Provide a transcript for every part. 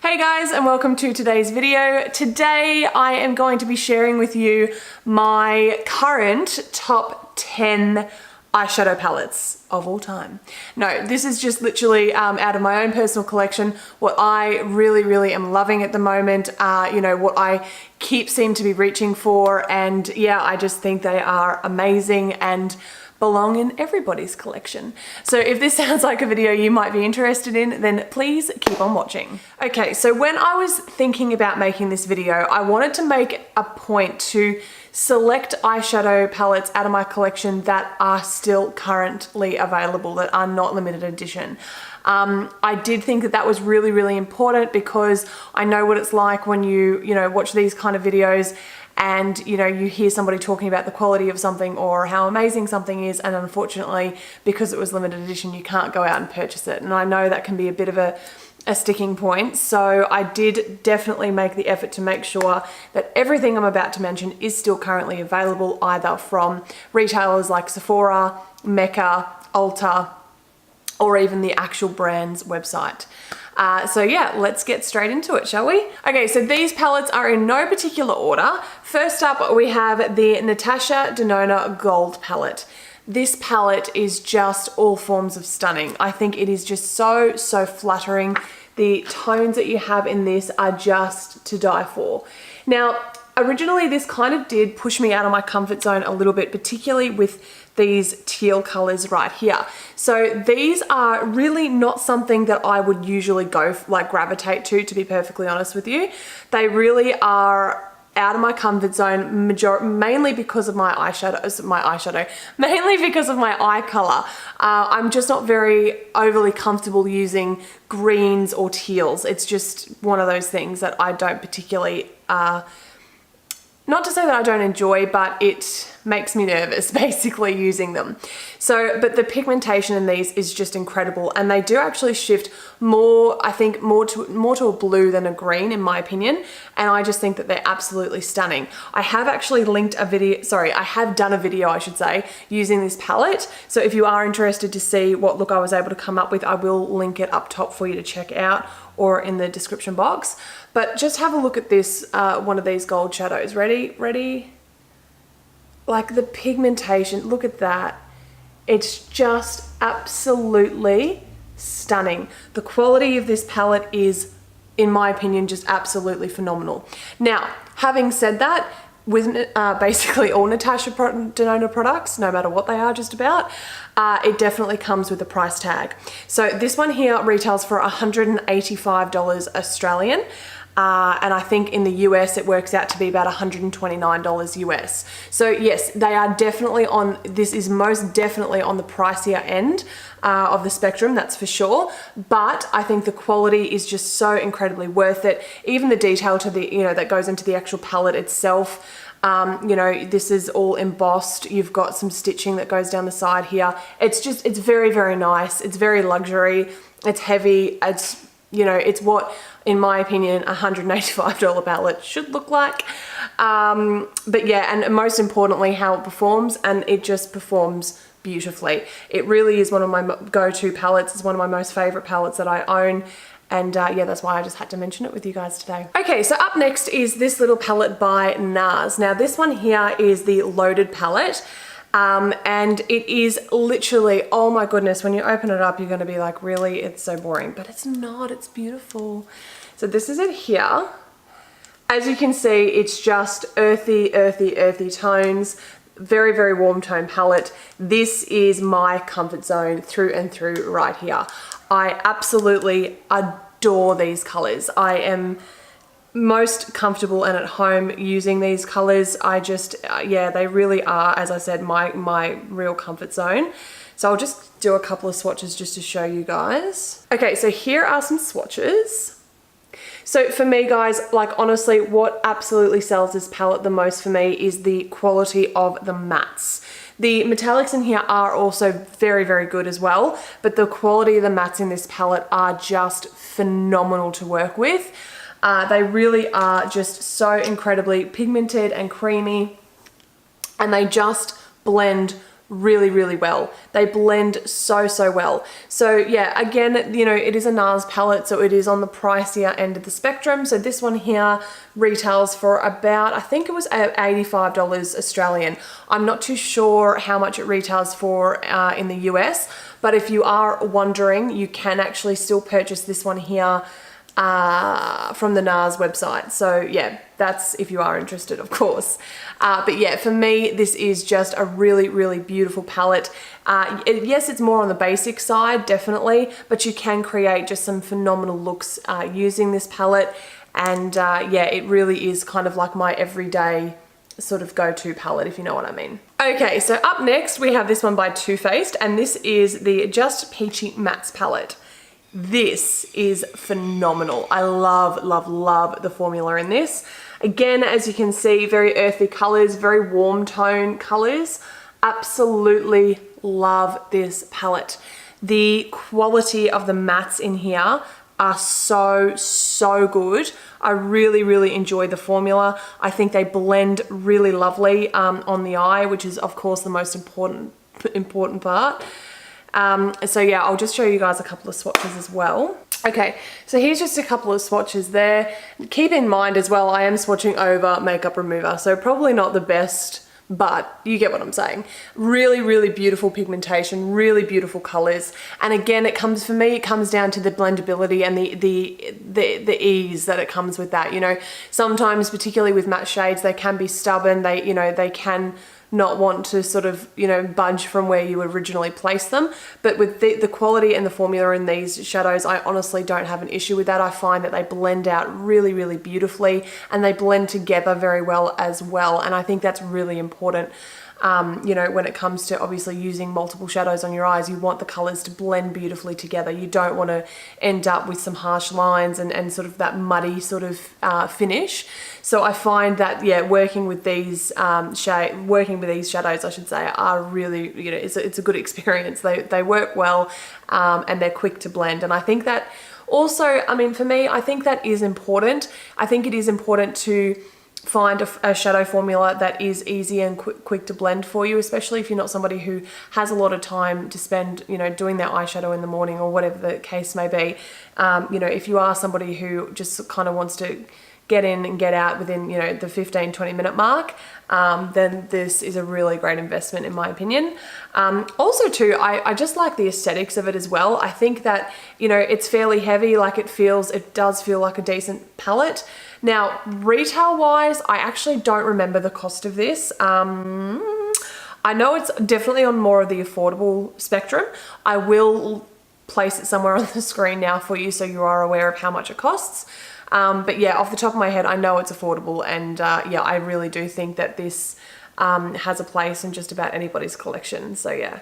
Hey guys, and welcome to today's video. Today I am going to be sharing with you my current top 10 eyeshadow palettes of all time. No, this is just literally out of my own personal collection, what I really am loving at the moment, you know, what I seem to be reaching for, and yeah, I just think they are amazing and belong in everybody's collection. So if this sounds like a video you might be interested in, then please keep on watching. Okay, so when I was thinking about making this video, I wanted to make a point to select eyeshadow palettes out of my collection that are still currently available, that are not limited edition. I did think that that was really important because I know what it's like when you watch these kind of videos and you hear somebody talking about the quality of something or how amazing something is, and unfortunately because it was limited edition you can't go out and purchase it, and I know that can be a bit of a sticking point. So I did definitely make the effort to make sure that everything I'm about to mention is still currently available, either from retailers like Sephora, Mecca, Ulta, or even the actual brand's website. So yeah, let's get straight into it, shall we? Okay, so these palettes are in no particular order. First up, we have the Natasha Nonna Gold palette. This palette is just all forms of stunning. I think it is just so flattering. The tones that you have in this are just to die for. Now, originally this kind of did push me out of my comfort zone a little bit, particularly with these teal colors right here. So these are really not something that I would usually gravitate to be perfectly honest with you. They really are out of my comfort zone, mainly because of my mainly because of my eye color. I'm just not very overly comfortable using greens or teals. It's just one of those things that I don't particularly, not to say that I don't enjoy, but it makes me nervous basically using them. So, but the pigmentation in these is just incredible, and they do actually shift more, I think more to a blue than a green in my opinion, and I just think that they're absolutely stunning. I have actually linked a video, I have done a video I should say, using this palette. So if you are interested to see what look I was able to come up with, I will link it up top for you to check out, or in the description box. But just have a look at this, one of these gold shadows. Ready? Like the pigmentation, look at that. It's just absolutely stunning. The quality of this palette is, in my opinion, just absolutely phenomenal. Now, having said that, with basically all Natasha Nonna products, no matter what they are just about, it definitely comes with a price tag. So this one here retails for $185 Australian. And I think in the US it works out to be about $129 US. So yes, they are definitely this is most definitely on the pricier end of the spectrum, that's for sure. But I think the quality is just so incredibly worth it. Even the detail to the, that goes into the actual palette itself. This is all embossed. You've got some stitching that goes down the side here. It's very nice. It's very luxury. It's heavy. It's what, in my opinion, a $185 palette should look like. But yeah, and most importantly, how it performs, and it just performs beautifully. It really is one of my go-to palettes. It's one of my most favorite palettes that I own. And yeah, that's why I just had to mention it with you guys today. Okay, so up next is this little palette by NARS. Now this one here is the Loaded palette. And it is literally, oh my goodness, when you open it up, you're going to be like, really, it's so boring, but it's not, it's beautiful. So this is it here. As you can see, it's just earthy tones, very warm tone palette. This is my comfort zone through and through right here. I absolutely adore these colors. I am most comfortable and at home using these colors. I just, yeah, they really are, as I said, my real comfort zone. So I'll just do a couple of swatches just to show you guys. Okay, so here are some swatches. So for me, guys, like honestly, what absolutely sells this palette the most for me is the quality of the mattes. The metallics in here are also very good as well, but the quality of the mattes in this palette are just phenomenal to work with. They really are just so incredibly pigmented and creamy, and they just blend really, really well. They blend so, so well. So yeah, again, you know, it is a NARS palette, so it is on the pricier end of the spectrum. So this one here retails for about, I think it was $85 Australian. I'm not too sure how much it retails for in the US, but if you are wondering, you can actually still purchase this one here from the NARS website. So yeah, that's if you are interested, of course. But yeah, for me, this is just a really, really beautiful palette. Yes, it's more on the basic side, definitely, but you can create just some phenomenal looks using this palette. And yeah, it really is kind of like my everyday sort of go-to palette, if you know what I mean. Okay, so up next, we have this one by Too Faced, and this is the Just Peachy Mattes palette. This is phenomenal. I love, love, love the formula in this. Again, as you can see, very earthy colors, very warm tone colors. Absolutely love this palette. The quality of the mattes in here are so, so good. I really, really enjoy the formula. I think they blend really lovely on the eye, which is of course the most important part. So yeah, I'll just show you guys a couple of swatches as well. Okay, so here's just a couple of swatches there. Keep in mind as well, I am swatching over makeup remover, so probably not the best, but you get what I'm saying. Really, really beautiful pigmentation, really beautiful colors. And again, it comes down to the blendability and the ease that it comes with that. You know, sometimes, particularly with matte shades, they can be stubborn. They can not want to sort of, you know, budge from where you originally placed them. But with the quality and the formula in these shadows, I honestly don't have an issue with that. I find that they blend out really, really beautifully, and they blend together very well as well. And I think that's really important. You know, when it comes to obviously using multiple shadows on your eyes, you want the colors to blend beautifully together. You don't want to end up with some harsh lines and sort of that muddy sort of finish. So I find that, yeah, working with these shadows, I should say, are really, you know, it's a good experience. They work well, and they're quick to blend. And I think that also, I mean, for me, I think that is important. I think it is important to find a shadow formula that is easy and quick to blend for you, especially if you're not somebody who has a lot of time to spend, you know, doing their eyeshadow in the morning or whatever the case may be. You know, if you are somebody who just kind of wants to get in and get out within, you know, the 15-20 minute mark, then this is a really great investment in my opinion. Also too, I just like the aesthetics of it as well. I think that, you know, it's fairly heavy, like it does feel like a decent palette. Now, retail wise, I actually don't remember the cost of this. I know it's definitely on more of the affordable spectrum. I will place it somewhere on the screen now for you so you are aware of how much it costs. But yeah, off the top of my head, I know it's affordable, and yeah, I really do think that this has a place in just about anybody's collection, so yeah.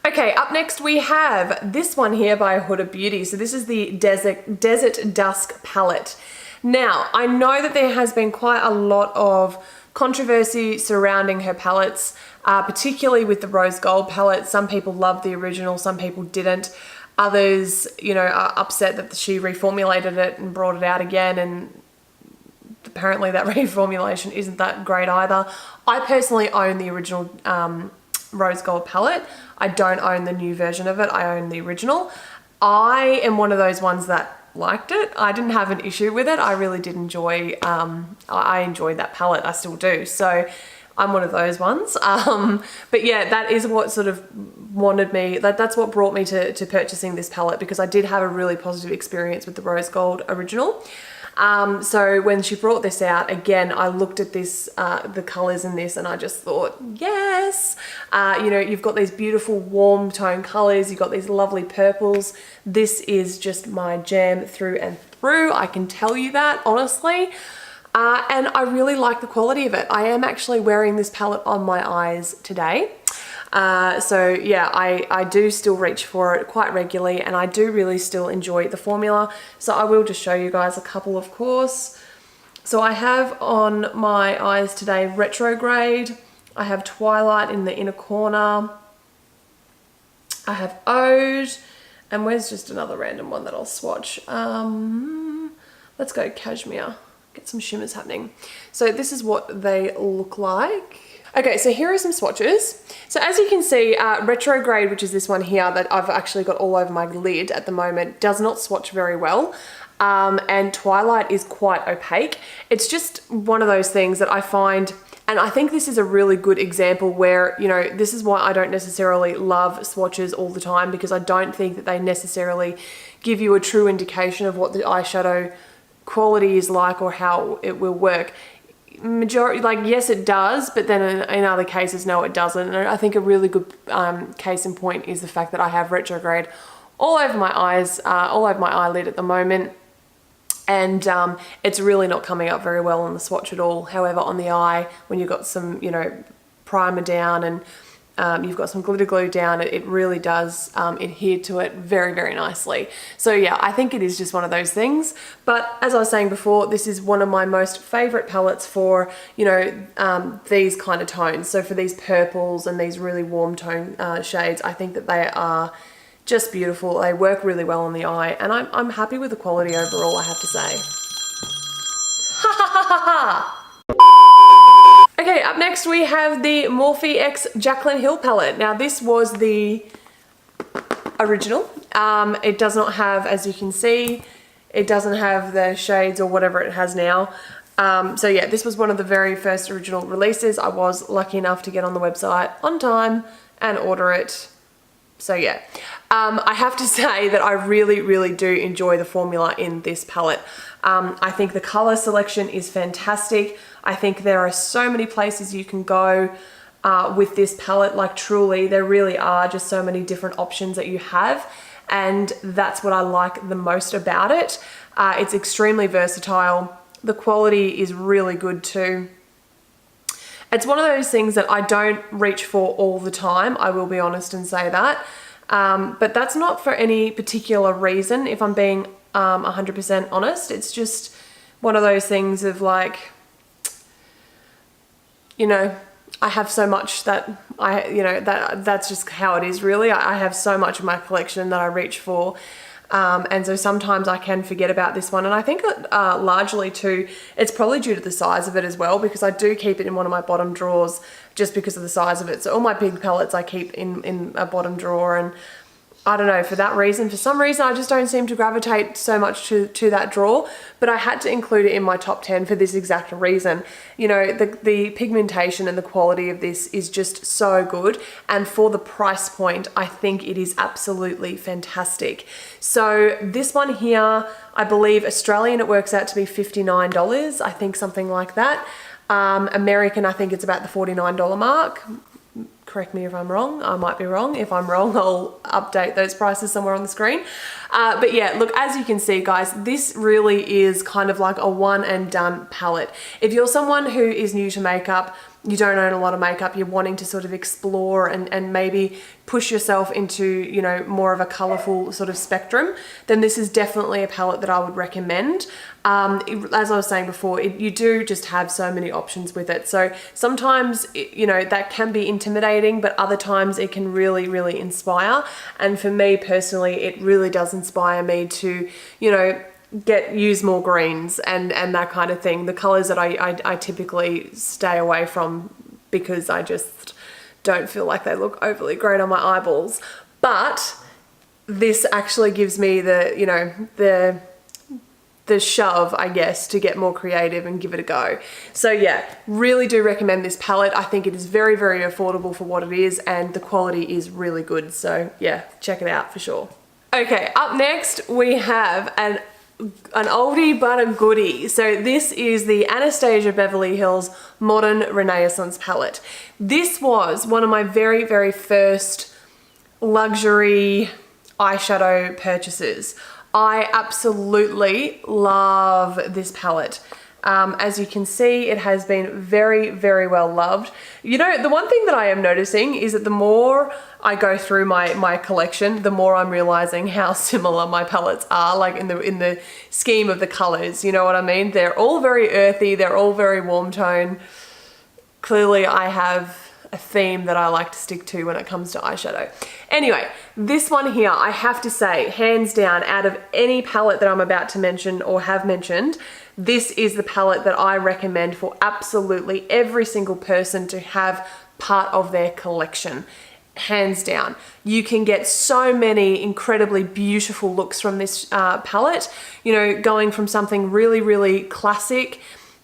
Okay, up next we have this one here by RoarBeauty. So this is the Desert Dusk palette. Now, I know that there has been quite a lot of controversy surrounding her palettes, particularly with the Rose Gold palette. Some people loved the original, some people didn't. Others, you know, are upset that she reformulated it and brought it out again, and apparently that reformulation isn't that great either. I personally own the original Rose Gold palette. I don't own the new version of it. I own the original. I am one of those ones that liked it. I didn't have an issue with it. I really did enjoy, I enjoyed that palette. I still do. So I'm one of those ones. But yeah, that is what sort of that's what brought me to purchasing this palette, because I did have a really positive experience with the Rose Gold original. So when she brought this out, again, I looked at this, the colors in this, and I just thought, yes, you know, you've got these beautiful warm tone colors, you've got these lovely purples. This is just my jam through and through. I can tell you that, honestly. And I really like the quality of it. I am actually wearing this palette on my eyes today. So yeah, I do still reach for it quite regularly, and I do really still enjoy the formula. So I will just show you guys a couple, of course. So I have on my eyes today Retrograde, I have Twilight in the inner corner, I have Ode, and where's just another random one that I'll swatch? Let's go Cashmere, get some shimmers happening. So this is what they look like. Okay, so here are some swatches. So as you can see, Retrograde, which is this one here that I've actually got all over my lid at the moment, does not swatch very well. And Twilight is quite opaque. It's just one of those things that I find, and I think this is a really good example where, you know, this is why I don't necessarily love swatches all the time, because I don't think that they necessarily give you a true indication of what the eyeshadow quality is like or how it will work. Majority, like, yes it does, but then in other cases no it doesn't. And I think a really good case in point is the fact that I have Retrograde all over my eyes, all over my eyelid at the moment, and it's really not coming up very well on the swatch at all. However, on the eye, when you've got some, you know, primer down and you've got some glitter glue down, it really does adhere to it very, very nicely. So yeah, I think it is just one of those things. But as I was saying before, this is one of my most favorite palettes for, you know, these kind of tones. So for these purples and these really warm tone shades, I think that they are just beautiful. They work really well on the eye, and I'm happy with the quality overall, I have to say. Ha ha ha ha ha! Okay, up next we have the Morphe X Jaclyn Hill palette. Now this was the original. It does not have, as you can see, it doesn't have the shades or whatever it has now. So yeah, this was one of the very first original releases. I was lucky enough to get on the website on time and order it. So yeah, I have to say that I really, really do enjoy the formula in this palette. I think the color selection is fantastic. I think there are so many places you can go with this palette. Like, truly, there really are just so many different options that you have, and that's what I like the most about it. It's extremely versatile. The quality is really good too. It's one of those things that I don't reach for all the time, I will be honest and say that. But that's not for any particular reason, if I'm being 100% honest. It's just one of those things of, like, you know, I have so much that that's just how it is, really. I have so much of my collection that I reach for. And so sometimes I can forget about this one, and I think largely too, it's probably due to the size of it as well, because I do keep it in one of my bottom drawers just because of the size of it. So all my big palettes I keep in a bottom drawer, and I don't know, for that reason, for some reason, I just don't seem to gravitate so much to that drawer, but I had to include it in my top 10 for this exact reason. You know, the pigmentation and the quality of this is just so good, and for the price point, I think it is absolutely fantastic. So this one here, I believe Australian, it works out to be $59, I think, something like that. American, I think it's about the $49 mark. Correct me if I'm wrong. I might be wrong. If I'm wrong, I'll update those prices somewhere on the screen. But yeah, look, as you can see, guys, this really is kind of like a one and done palette. If you're someone who is new to makeup, you don't own a lot of makeup, you're wanting to sort of explore and maybe push yourself into, you know, more of a colorful sort of spectrum, then this is definitely a palette that I would recommend. As I was saying before, you do just have so many options with it. So sometimes, you know, that can be intimidating, but other times it can really, really inspire. And for me personally, it really does inspire me to, you know, use more greens and that kind of thing. The colors that I typically stay away from because I just don't feel like they look overly great on my eyeballs. But this actually gives me the, you know, the shove, I guess, to get more creative and give it a go. So yeah, really do recommend this palette. I think it is very, very affordable for what it is, and the quality is really good. So yeah, check it out for sure. Okay, up next we have an oldie but a goodie. So this is the Anastasia Beverly Hills Modern Renaissance palette. This was one of my very, very first luxury eyeshadow purchases. I absolutely love this palette. As you can see, it has been very, very well loved. You know, the one thing that I am noticing is that the more I go through my collection, the more I'm realizing how similar my palettes are, like in the scheme of the colors, you know what I mean? They're all very earthy, they're all very warm tone. Clearly I have a theme that I like to stick to when it comes to eyeshadow. Anyway, this one here, I have to say, hands down, out of any palette that I'm about to mention or have mentioned, this is the palette that I recommend for absolutely every single person to have part of their collection. Hands down. You can get so many incredibly beautiful looks from this palette, you know, going from something really, really classic,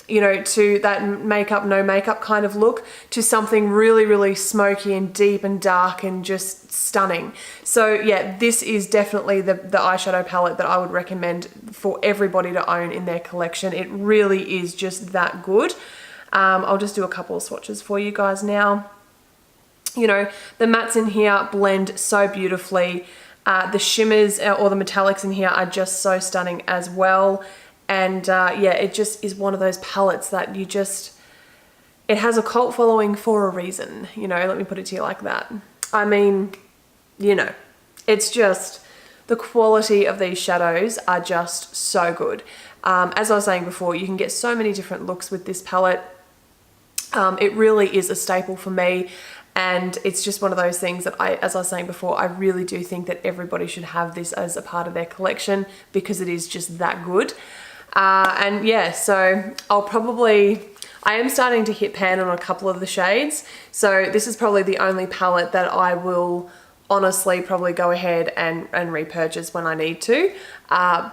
you know, to that makeup, no makeup kind of look, to something really, really smoky and deep and dark and just stunning. So yeah, this is definitely the eyeshadow palette that I would recommend for everybody to own in their collection. It really is just that good. I'll just do a couple of swatches for you guys now. You know, the mattes in here blend so beautifully. The shimmers or the metallics in here are just so stunning as well. And yeah, it just is one of those palettes that you just, it has a cult following for a reason, you know, let me put it to you like that. I mean, you know, it's just, the quality of these shadows are just so good. As I was saying before, you can get so many different looks with this palette. It really is a staple for me. And it's just one of those things that as I was saying before, I really do think that everybody should have this as a part of their collection because it is just that good. And yeah, so I am starting to hit pan on a couple of the shades. So this is probably the only palette that I will honestly probably go ahead and repurchase when I need to,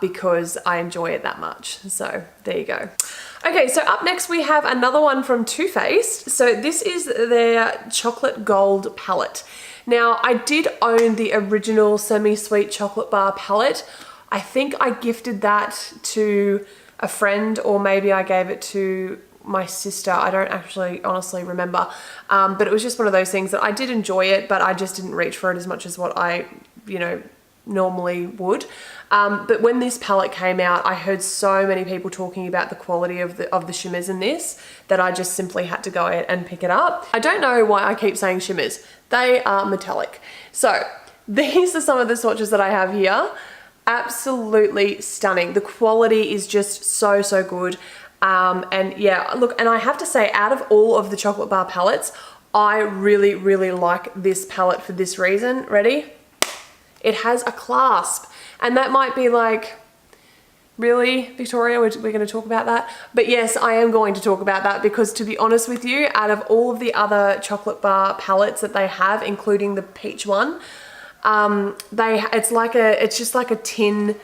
because I enjoy it that much. So there you go. Okay, so up next we have another one from Too Faced. So this is their chocolate gold palette. Now I did own the original semi-sweet chocolate bar palette. I think I gifted that to a friend, or maybe I gave it to my sister. I don't actually honestly remember. But it was just one of those things that I did enjoy it, but I just didn't reach for it as much as what I, you know, normally would. But when this palette came out, I heard so many people talking about the quality of the shimmers in this that I just simply had to go ahead and pick it up. I don't know why I keep saying shimmers. They are metallic. So these are some of the swatches that I have here. Absolutely stunning. The quality is just so, so good. And yeah, look, and I have to say, out of all of the chocolate bar palettes, I really, really like this palette for this reason. Ready? It has a clasp, and that might be like, really, Victoria, we're going to talk about that? But yes, I am going to talk about that because, to be honest with you, out of all of the other chocolate bar palettes that they have, including the peach one, it's just like a tin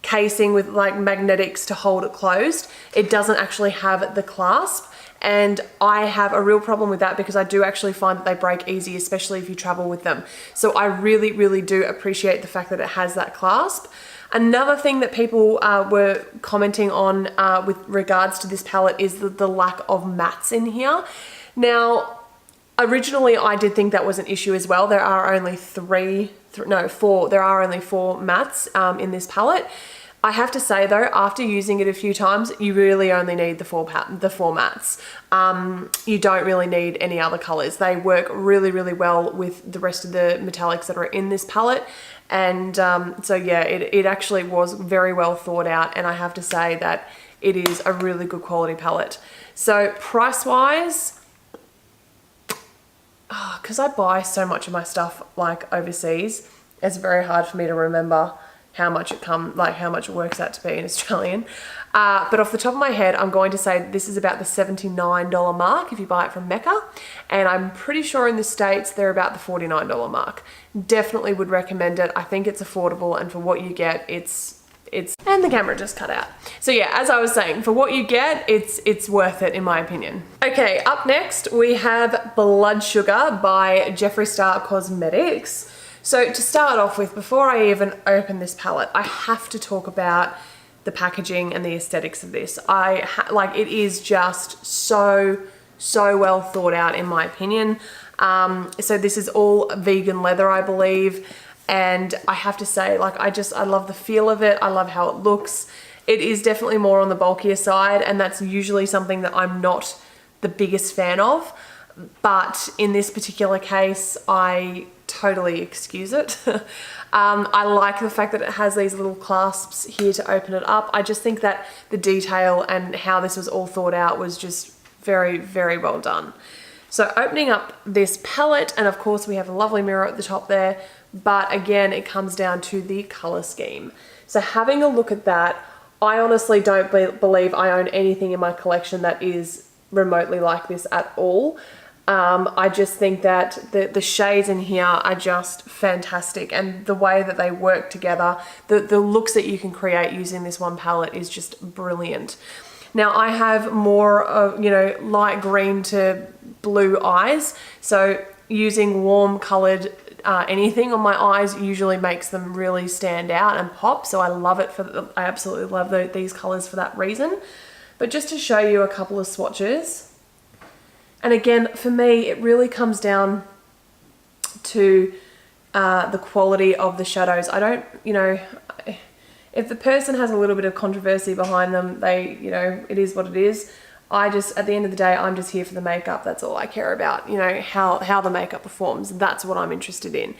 casing with like magnetics to hold it closed. It doesn't actually have the clasp, and I have a real problem with that because I do actually find that they break easy, especially if you travel with them. So I really, really do appreciate the fact that it has that clasp. Another thing that people were commenting on with regards to this palette is the lack of mattes in here. Now, originally I did think that was an issue as well. There are only there are only four mattes in this palette. I have to say though, after using it a few times, you really only need the four mattes. You don't really need any other colors. They work really, really well with the rest of the metallics that are in this palette. And so yeah, it actually was very well thought out, and I have to say that it is a really good quality palette. So price-wise, because I buy so much of my stuff like overseas, it's very hard for me to remember how much it works out to be in Australian. But off the top of my head, I'm going to say this is about the $79 mark if you buy it from Mecca. And I'm pretty sure in the States, they're about the $49 mark. Definitely would recommend it. I think it's affordable, and for what you get, it's and the camera just cut out. So yeah, as I was saying, for what you get, it's worth it in my opinion. Okay, up next we have Blood Sugar by Jeffree Star Cosmetics. So to start off with, before I even open this palette, I have to talk about the packaging and the aesthetics of this. It is just so well thought out in my opinion. So this is all vegan leather, I believe. And I have to say, I love the feel of it. I love how it looks. It is definitely more on the bulkier side, and that's usually something that I'm not the biggest fan of. But in this particular case, I totally excuse it. I like the fact that it has these little clasps here to open it up. I just think that the detail and how this was all thought out was just very, very well done. So opening up this palette, and of course we have a lovely mirror at the top there, but again, it comes down to the color scheme. So having a look at that, I honestly don't believe I own anything in my collection that is remotely like this at all. I just think that the shades in here are just fantastic, and the way that they work together, the looks that you can create using this one palette is just brilliant. Now I have more of, you know, light green to blue eyes, so using warm colored anything on my eyes usually makes them really stand out and pop. So I love it I absolutely love these colors for that reason. But just to show you a couple of swatches. And again, for me, it really comes down to the quality of the shadows. I don't, you know, if the person has a little bit of controversy behind them, you know, it is what it is. I just, at the end of the day, I'm just here for the makeup. That's all I care about, you know, how the makeup performs. That's what I'm interested in.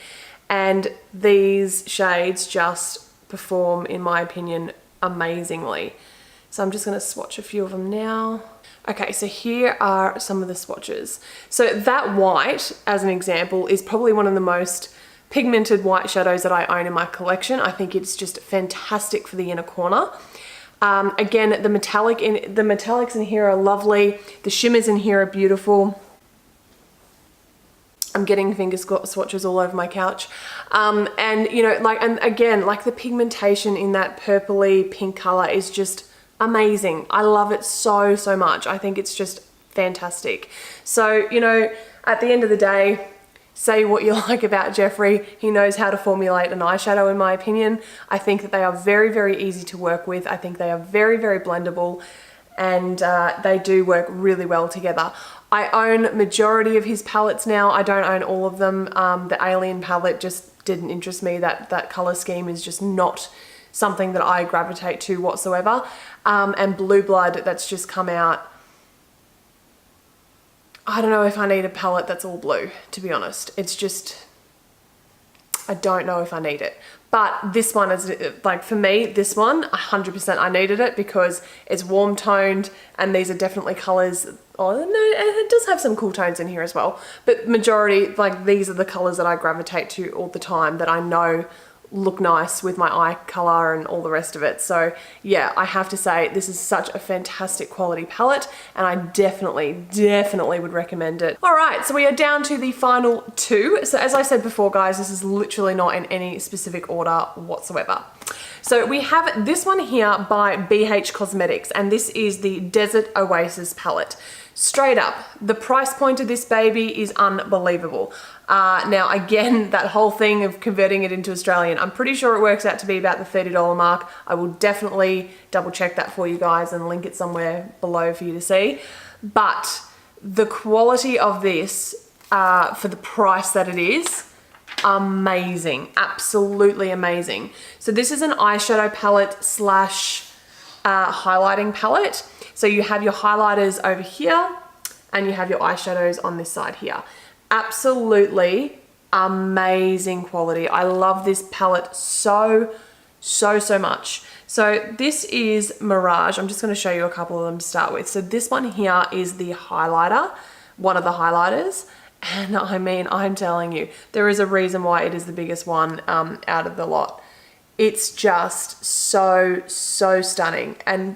And these shades just perform, in my opinion, amazingly. So I'm just going to swatch a few of them now. Okay, so here are some of the swatches. So that white, as an example, is probably one of the most pigmented white shadows that I own in my collection. I think it's just fantastic for the inner corner. Again, the metallics in here are lovely. The shimmers in here are beautiful. I'm getting finger swatches all over my couch. And you know, and again, like the pigmentation in that purpley pink color is just amazing. I love it so, so much. I think it's just fantastic. So, you know, at the end of the day, say what you like about Jeffrey. He knows how to formulate an eyeshadow, in my opinion. I think that they are very, very easy to work with. I think they are very, very blendable, and they do work really well together. I own majority of his palettes now. I don't own all of them. The Alien palette just didn't interest me. That color scheme is just not something that I gravitate to whatsoever. And Blue Blood, that's just come out. I don't know if I need a palette that's all blue, to be honest. It's just, I don't know if I need it. But this one is, like, for me, this one, 100% I needed it because it's warm toned, and these are definitely colors. Oh no, it does have some cool tones in here as well. But majority, like, these are the colors that I gravitate to all the time, that I know look nice with my eye color and all the rest of it. So yeah, I have to say this is such a fantastic quality palette, and I definitely would recommend it. All right, so we are down to the final two. So as I said before, guys, this is literally not in any specific order whatsoever. So we have this one here by BH Cosmetics, and this is the Desert Oasis palette. Straight up, the price point of this baby is unbelievable. Now again, that whole thing of converting it into Australian, I'm pretty sure it works out to be about the $30 mark. I will definitely double check that for you guys and link it somewhere below for you to see. But the quality of this, for the price that it is, amazing, absolutely amazing. So this is an eyeshadow palette slash highlighting palette. So you have your highlighters over here and you have your eyeshadows on this side here. Absolutely amazing quality. I love this palette so much. So this is Mirage. I'm just going to show you a couple of them to start with. So this one here is the highlighter, one of the highlighters. And I mean, I'm telling you, there is a reason why it is the biggest one out of the lot. It's just so stunning, and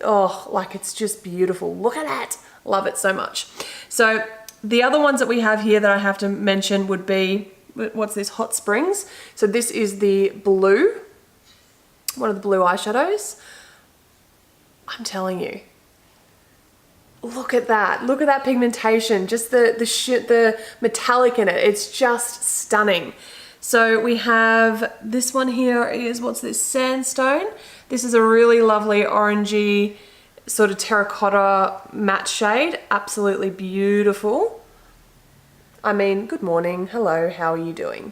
oh, like, it's just beautiful. Look at that. Love it so much. So the other ones that we have here that I have to mention would be, what's this? Hot Springs. So this is the blue, one of the blue eyeshadows. I'm telling you, look at that. Look at that pigmentation. Just the metallic in it. It's just stunning. So we have this one here is, what's this? Sandstone. This is a really lovely orangey sort of terracotta matte shade. Absolutely beautiful. I mean, good morning. Hello, how are you doing?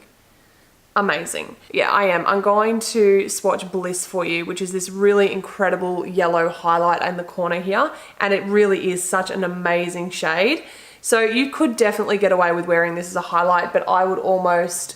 Amazing. Yeah, I am. I'm going to swatch Bliss for you, which is this really incredible yellow highlight in the corner here. And it really is such an amazing shade. So you could definitely get away with wearing this as a highlight, but I would almost,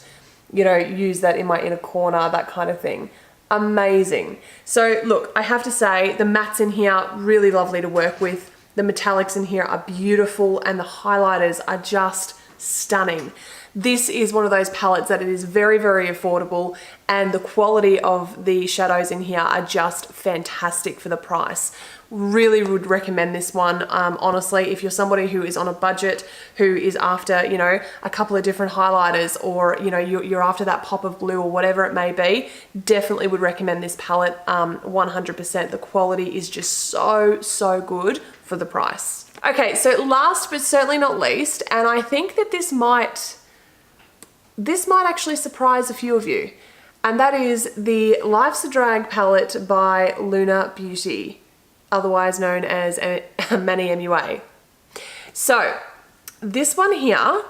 you know, use that in my inner corner, that kind of thing. Amazing. So look, I have to say the mattes in here, really lovely to work with. The metallics in here are beautiful and the highlighters are just stunning. This is one of those palettes that it is very, very affordable, and the quality of the shadows in here are just fantastic for the price. Really would recommend this one. Honestly, if you're somebody who is on a budget, who is after, you know, a couple of different highlighters, or, you know, you're after that pop of blue or whatever it may be, definitely would recommend this palette 100%. The quality is just so, so good for the price. Okay, so last but certainly not least, and I think that this might actually surprise a few of you, and that is the Life's a Drag palette by RoarBeauty, otherwise known as Manny MUA. So this one here,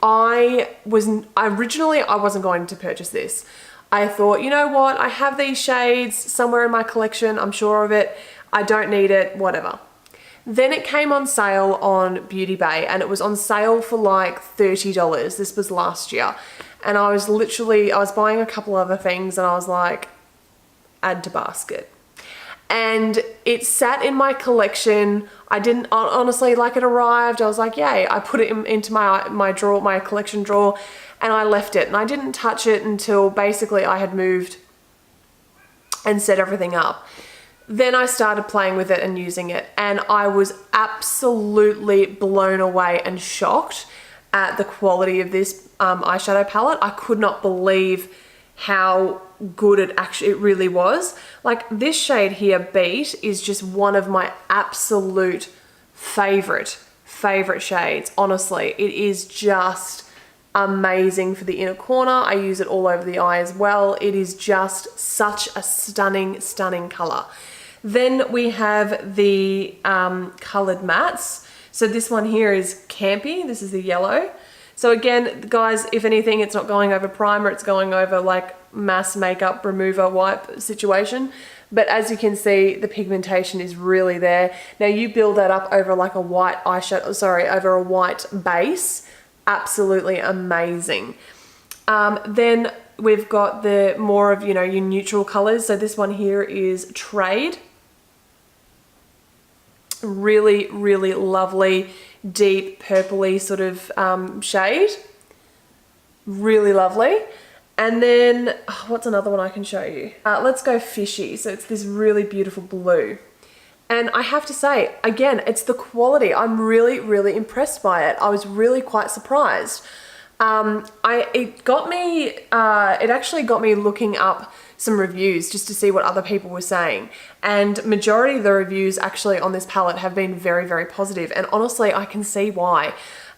originally I wasn't going to purchase this. I thought, you know what, I have these shades somewhere in my collection, I'm sure of it, I don't need it, whatever. Then it came on sale on Beauty Bay, and it was on sale for like $30. This was last year. And I was buying a couple other things and I was like, add to basket. And it sat in my collection. I didn't, honestly, like, it arrived, I was like, yay. I put it into my drawer, my collection drawer, and I left it. And I didn't touch it until basically I had moved and set everything up. Then I started playing with it and using it, and I was absolutely blown away and shocked at the quality of this eyeshadow palette. I could not believe how good it really was. Like, this shade here, Beat, is just one of my absolute favorite shades. Honestly, it is just amazing for the inner corner. I use it all over the eye as well. It is just such a stunning, stunning color. Then we have the colored mattes. So this one here is Campy. This is the yellow. So again, guys, if anything, it's not going over primer, it's going over like mass makeup remover wipe situation. But as you can see, the pigmentation is really there. Now you build that up over like a white eyeshadow, sorry, over a white base. Absolutely amazing. Then we've got the more of, you know, your neutral colors. So this one here is Trade. Really, really lovely, deep purpley sort of shade. Really lovely. And then, what's another one I can show you? Let's go Fishy. So it's this really beautiful blue. And I have to say, again, it's the quality. I'm really, really impressed by it. I was really quite surprised. It actually got me looking up some reviews just to see what other people were saying, and majority of the reviews actually on this palette have been very, very positive, and honestly I can see why.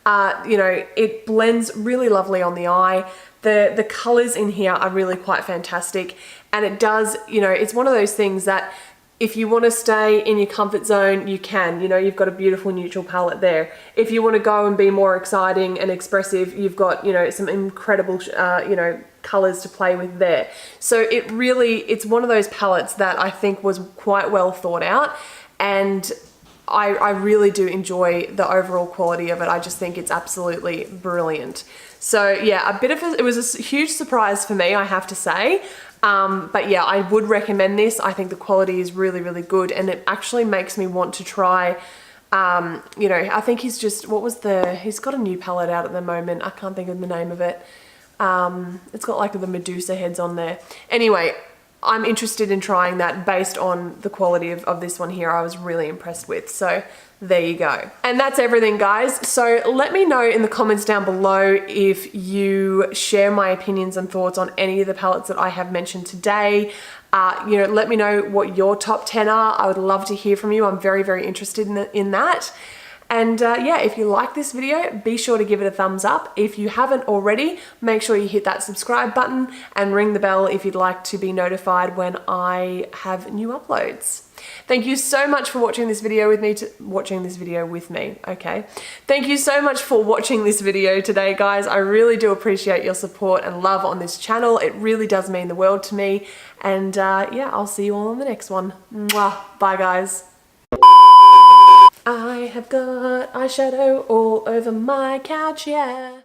You know, it blends really lovely on the eye. The colors in here are really quite fantastic, and it does, you know, it's one of those things that if you want to stay in your comfort zone, you can. You know, you've got a beautiful neutral palette there. If you want to go and be more exciting and expressive, you've got, you know, some incredible, you know, colors to play with there. So it's one of those palettes that I think was quite well thought out, and I really do enjoy the overall quality of it. I just think it's absolutely brilliant. So yeah, it was a huge surprise for me, I have to say. But yeah, I would recommend this. I think the quality is really, really good, and it actually makes me want to try, you know, I think he's got a new palette out at the moment. I can't think of the name of it. It's got like the Medusa heads on there. Anyway, I'm interested in trying that based on the quality of this one here. I was really impressed with. So there you go. And that's everything, guys. So let me know in the comments down below if you share my opinions and thoughts on any of the palettes that I have mentioned today. You know, let me know what your top 10 are. I would love to hear from you. I'm very, very interested in that. And yeah, if you like this video, be sure to give it a thumbs up. If you haven't already, make sure you hit that subscribe button and ring the bell if you'd like to be notified when I have new uploads. Thank you so much for watching this video with me. Okay. Thank you so much for watching this video today, guys. I really do appreciate your support and love on this channel. It really does mean the world to me. And yeah, I'll see you all on the next one. Mwah. Bye, guys. I have got eyeshadow all over my couch, yeah.